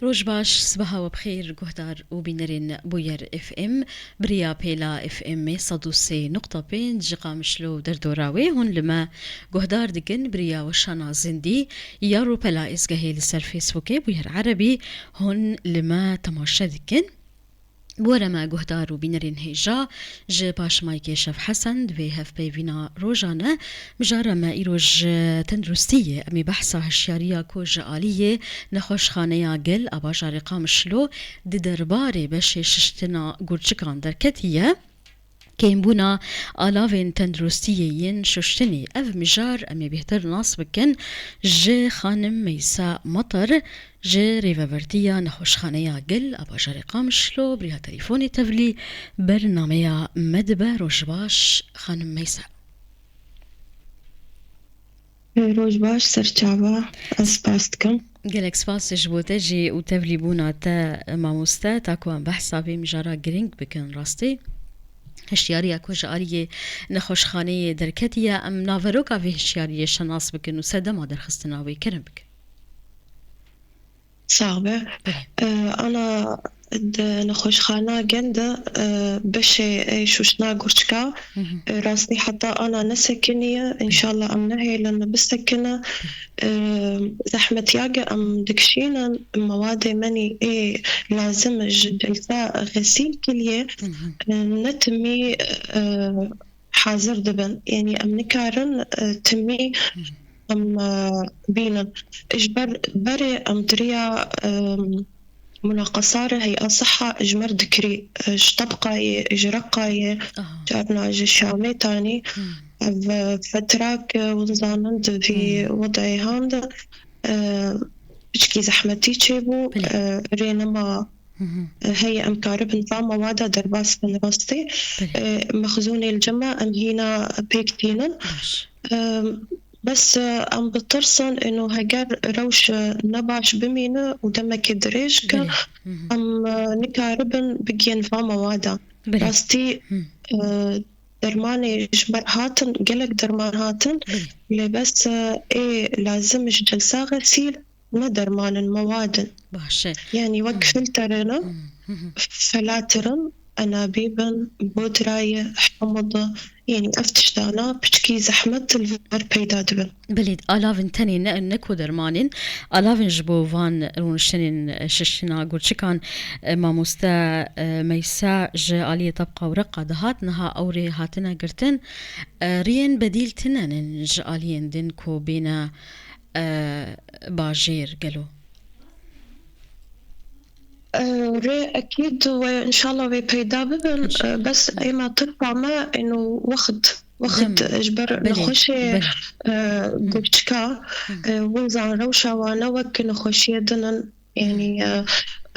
روج باش صباحا وبخير جهدار وبينرين بوير اف ام بريا بيلا اف ام صدوسي نقطة بين جقا مشلو دردوراوي هون لما جهدار دقن بريا وشانا زندي يارو بلا اسقهي لسر فيسبوكي بوير عربي هون لما تماشا دقن ورما جهدار وبينرين هيجا ج باش مايكي شف حسن دوي هف بيفينا روجانا مجارة ما إيروج تندرستية أمي بحثة هشيارية كوج آلية نخوش خانيا قل أبا جاري قامشلو دي درباري بشي ششتنا قرشكان دركتية كين بونا آلاوين تندرستيين ششتني أف مجار أمي بيهتر ناس بكن جي خانم ميسا مطر جي ريفاورتيا نخوش خانيا قل أبا جاري قامشلو بريها تليفوني تفلي برناميا مدبة روجباش خانم ميسا روجباش سرچاوا اسپاستکم گلک سپاس جبوته جی و تفلی بونا تا ماموستا تا کوان بحثا بی مجارا گرینگ بکن راستی هشیاری اکوش آریه نخوش خانه درکتیه ام ناوروکا وی هشیاری شناس بکن و سدما درخستناوی کرن بکن صعبة. أنا نخوش خانة جندة بشي شوشنا قرشكا راسي حتى أنا نسكنية إن شاء الله أمنهي لأن بسكنة زحمة ياقة أم دكشينا مواد مني لازم جلساء غسيل كلية نتمي حاضر دبن يعني أم نكارن تمي أم بينا إجبر بري أم دريا مناقصارة هي أصحى إجمر ذكري إجتبقى إجرقى جارنا جشامي تاني فتراك ونزانند في وضعي هاند بشكي زحمتي تشيبو رينما هي أمكارب نظام مواد درباس من راستي مخزوني الجمع أم هنا بيكتينا بس أم بترسن إنه هجر روش نباش بمينة ودمك دريج أم نكاربن بجين فما وادا راستي درماني جبر هاتن قلق درمان هاتن اللي بس لازم جلسة غسيل ما درمان المواد يعني وقف الترنا فلاترن أنابيبن بودراية حمضة يعني أفتشتانا بشكي زحمة الفر بيدا دبن بليد آلافن تاني نكو درمانين آلافن جبوفان رونشتنين ششنا قول شكان ما مستا ميسا جالية تبقى ورقة دهات نها أوري هاتنا قرتن رين بديل تنن جاليين دينكو بينا باجير قالوا ري أكيد وإن شاء الله بيدا ببن بس أي ما تطلع ما إنه وقت إجبر نخشي قرشكا ونزان روشا ونوك نخشي دنن يعني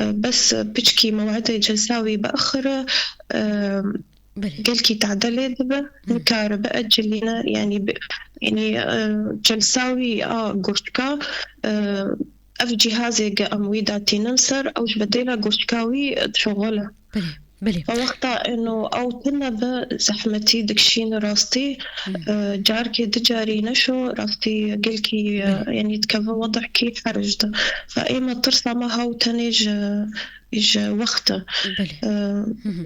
بس بشكي موعد جلساوي بأخر قلكي تعدلي دبا نكار بأجلينا يعني جلساوي قرشكا أف جهازي أمويداتي ننصر أو جبديلا قرشكاوي تشغله بلي فوقتا إنه أو تنبا زحمتي دكشين راستي جاركي دجاري نشو راستي قلكي يعني تكفى وضعكي حرج ده فإيما ترسى ما هاو تنيج وقته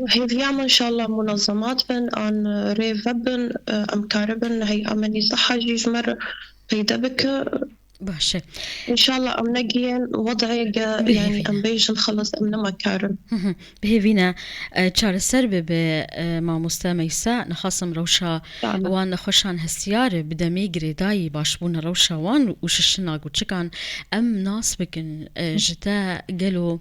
هي فياما إن شاء الله منظمات بن عن ريفبن أمكاربن هي أمني صحة جيج مرة بيدبك باشا إن شاء الله أم نجين وضعي يعني أم بيج نخلص أم مكارم بهيفينا تشار سرب بما مستميسا نخاصم روشا وان نخوشان هستيار بدمي جريداي باشبون روشا وان وششنا قوتشكان أم ناس بكن جتا قالوا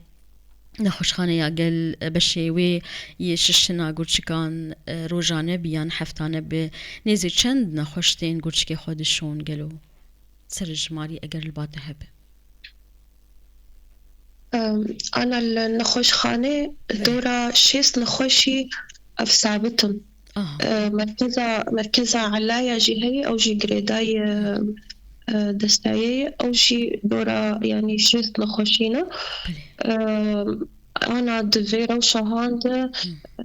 نخوش خانه یا گل بشیوی یششنا گوچکان روزانه بیان هفتانه به نیزی چند نخوشتین گوچکی خودشون گلو سرج ماري أجر الباطة هب أنا النخوش خانة دورة شيس نخوشي أفسابتن مركزة علايا جهية أو جي قريداي دستايي أو جي دورة يعني شيس نخوشينا أنا دفيرة وشهاندة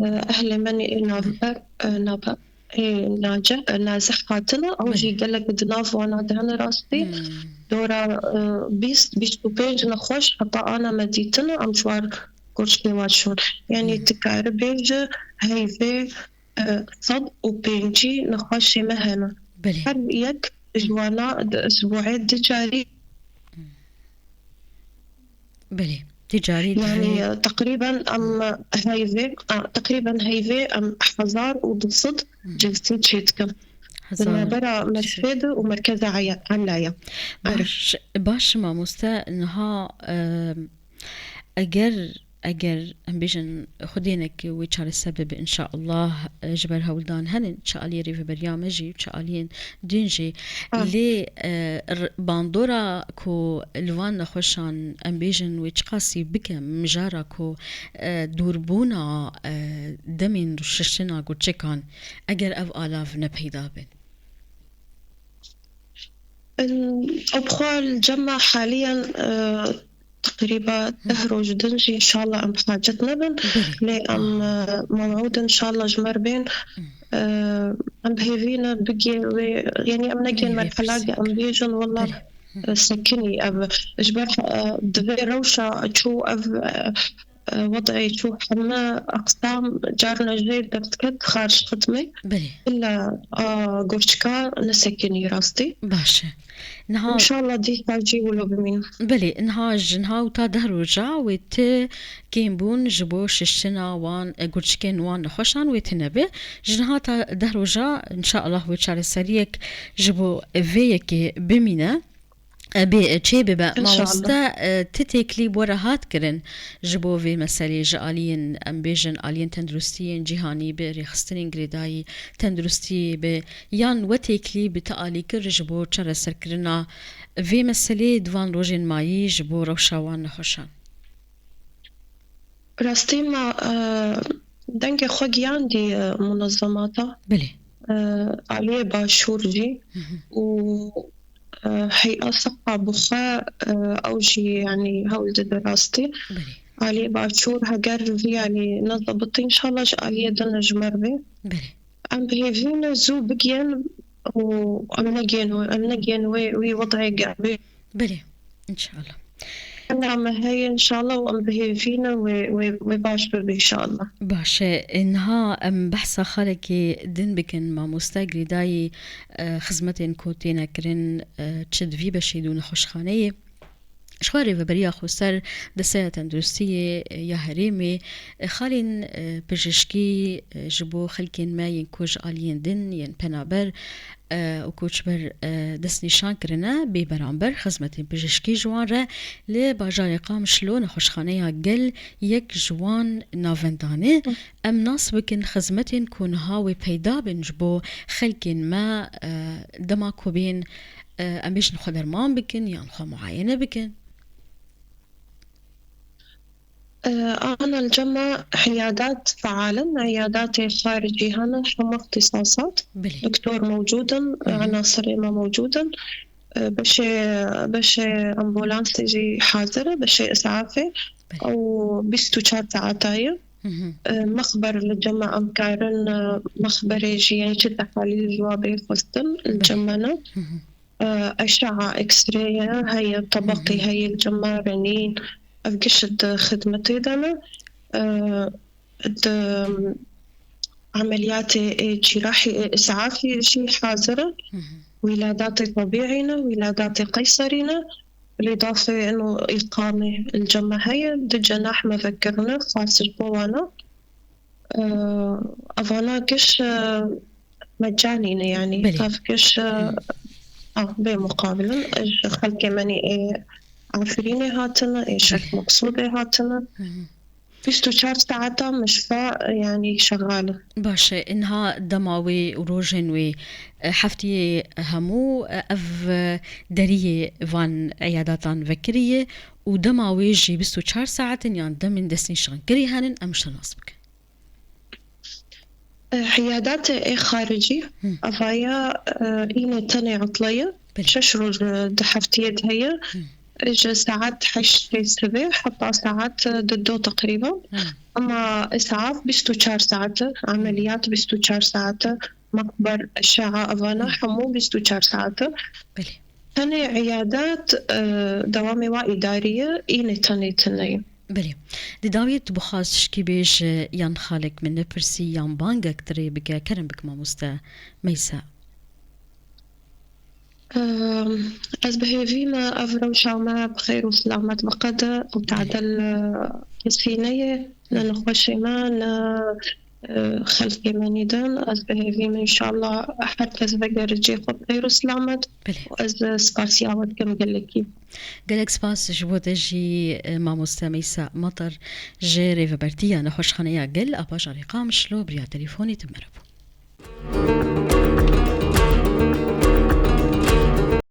أهل مني نابر نازح هاتنا أو جي قلق دناف وانا دهن راستي دورا بيست وبيج نخوش حتى أنا مديتنا أمشوار كورش بيواتشون يعني تكار بيج هايفي صد وبينجي نخوش مهنا هر يك جوانا أسبوعين تجاري بلي تجاري يعني تقريبا هايفي أم حزار وضصد جلسين شيتكم برا مسفيدة ومركزة علايا باش ما مستا انها اگر ام بيجن خدينك ويشار السبب ان شاء الله جبر هولدان هن ان شاء الله يري في برنامجي ان شاء الله دينجي لي باندورا كو الوان نخوشان ام بيجن ويشقاسي بكم مجارا كو دوربونا دمين رششنا قو تشيكان اگر او آلاف نبهيدا بن أبخوا الجمع حاليا تقريبا تهرج دنجي إن شاء الله أم حاجتنا بن لأم موعود إن شاء الله جمر بين أم بهيفينا بقي يعني أم نجي مرحلة أم بيجن والله سكني أب إجبار دبي روشة شو وضعي شو حنا أقسام جارنا جيد دفتكت خارج خدمة إلا قوشكا نسكني راستي باشا إن شاء الله دي تاجي ولو بمين بلي نها وتا دهروجا ويت كيمبون جبو ششنا وان قوشكين وان خوشان ويتنبي جنها تا دهروجا إن شاء الله ويتشار سريك جبو فيك بمينا بي تشي ببا ما وستا تتكلي بورهات كرن جبو في مسالي جالين ام بيجن الين تندرستين جهاني بريخستنين غريداي تندرستي ب يان وتكلي بتالي كر جبو تشر سركرنا في مسالي دوان روجين ماي جبو روشاوان خوشان راستي ما دنك خوغيان دي منظماتا بلي عليه باشورجي و هيئة صحة بخاء أوجي يعني هول دراستي علي باشور هجر يعني نضبطي إن شاء الله علي دنا جمربي أم بهيفين زو بجين وأم نجين وي وضعي قابي بلي إن شاء الله أنا هي إن شاء الله وأم بهيفينا وباشر إن شاء الله باشا إنها أم بحثة خالكي دين بكن ما مستقري داي خزمتين كوتينا كرين تشد في بشيدون خوشخانية شواري وبريا خوستر دسية تندرستية يا هريمي خالين بجشكي جبو خلكين ما ينكوج آلين دين ين بنابر وكوش بر دس نشان كرنا ببرامبر خزمتين بجشكي جوان را لباجاري قام شلون خوشخانية قل يك جوان نافنداني ام ناس بكن خزمتين كون هاوي بيدا بنجبو خلكين ما دماكو بين ام بيش نخدر مان بكن يعني خو معاينة بكن أنا الجمع عيادات فعالة عيادات خارجي هنا حمى اختصاصات دكتور موجودا عناصر ما موجودا بشي أمبولانس تجي حاضرة بشي إسعافي أو بيستو شار ساعتايا مخبر للجمع أمكارن مخبر يجي يعني شد تحاليل جوابي فستن الجمعنا أشعة إكسرية هي طبقي هي الجمع رنين أفقشد خدمتي دانا عمليات جراحي إسعافي شي حاضرة ولادات طبيعينا ولادات قيصرينا بالإضافة إنه إقامة الجمع هي جناح مذكرنا خاص بوانا أفانا كش مجانين يعني كش بمقابل خلق مني عفريني هاتنا إيش مقصودي هاتنا بيستو شار ساعتها مشفى يعني شغالة باشا إنها دماوي وروجنوي حفتي همو أف دريه فان عياداتان فكرية ودماوي جي بيستو شار ساعة يعني دمين دسني شغنكري هانن أمش ناسبك عيادات خارجي أفايا إيني تاني عطلية ششرج دحفتية هي إجا ساعات حش سبع حتى ساعات ضده تقريبا أما إسعاف بيستو شار ساعات عمليات بيستو شار ساعات مقبر أشعة أفانا حمو بيستو شار ساعات أنا عيادات دوامي وإدارية إيني تني بله داویت بخواست شکی بیش یان خالق من پرسی یان بانگک تری بگه کرم بک ما مستا میسا از بهیوی ما أفرو شاما بخير وسلامة بقدر وتعدل كسفينية لنخوشي ما خلف يماني دان از بهیوی ما إن شاء الله أحد كز بقر جي خب بخير وسلامة بله وأز سباسياوات كم قلكي گلک سپاس جبوده جی ما مستا میسا مطر جری و برتیا نخوش خانه گل اپاش علیقام شلو بریا تلیفونی تمربو